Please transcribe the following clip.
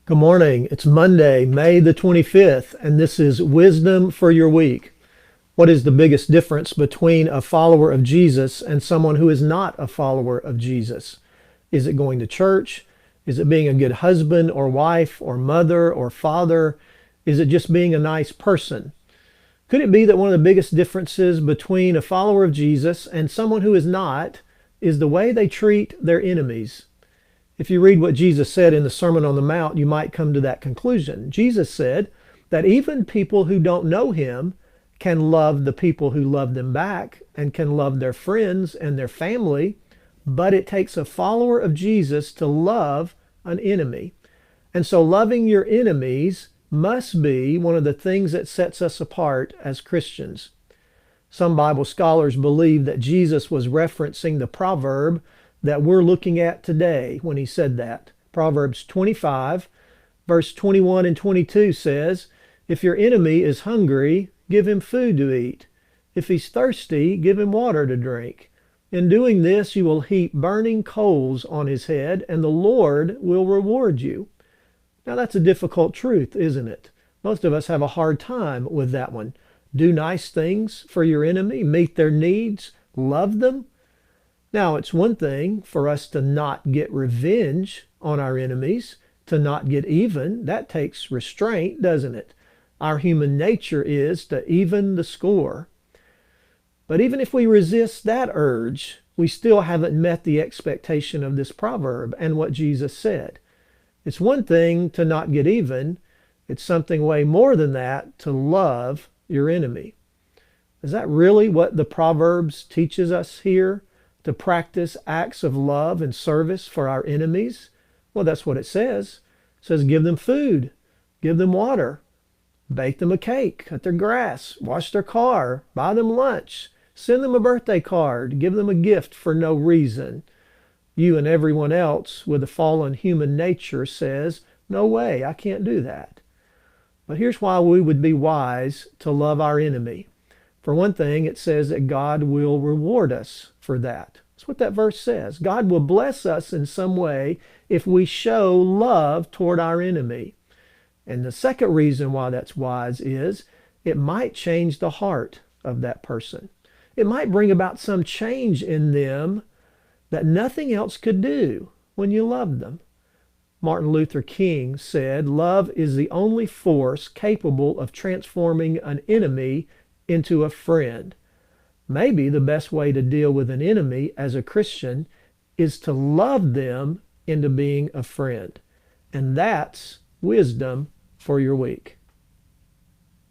Good morning. It's Monday, May the 25th, and this is Wisdom for Your Week. What is the biggest difference between a follower of Jesus and someone who is not a follower of Jesus? Is it going to church? Is it being a good husband or wife or mother or father? Is it just being a nice person? Could it be that one of the biggest differences between a follower of Jesus and someone who is not is the way they treat their enemies? If you read what Jesus said in the Sermon on the Mount, you might come to that conclusion. Jesus said that even people who don't know him can love the people who love them back and can love their friends and their family, but it takes a follower of Jesus to love an enemy. And so loving your enemies must be one of the things that sets us apart as Christians. Some Bible scholars believe that Jesus was referencing the proverb that we're looking at today when he said that. Proverbs 25, verse 21 and 22 says, "If your enemy is hungry, give him food to eat. If he's thirsty, give him water to drink. In doing this, you will heap burning coals on his head, and the Lord will reward you." Now that's a difficult truth, isn't it? Most of us have a hard time with that one. Do nice things for your enemy, meet their needs, love them. Now, it's one thing for us to not get revenge on our enemies, to not get even. That takes restraint, doesn't it? Our human nature is to even the score. But even if we resist that urge, we still haven't met the expectation of this proverb and what Jesus said. It's one thing to not get even. It's something way more than that to love your enemy. Is that really what the Proverbs teaches us here? To practice acts of love and service for our enemies? Well, that's what it says. It says give them food, give them water, bake them a cake, cut their grass, wash their car, buy them lunch, send them a birthday card, give them a gift for no reason. You and everyone else with a fallen human nature says, no way, I can't do that. But here's why we would be wise to love our enemy. For one thing, it says that God will reward us for that. That's what that verse says. God will bless us in some way if we show love toward our enemy. And the second reason why that's wise is it might change the heart of that person. It might bring about some change in them that nothing else could do when you love them. Martin Luther King said, "Love is the only force capable of transforming an enemy into a friend." Maybe the best way to deal with an enemy as a Christian is to love them into being a friend. And that's wisdom for your week.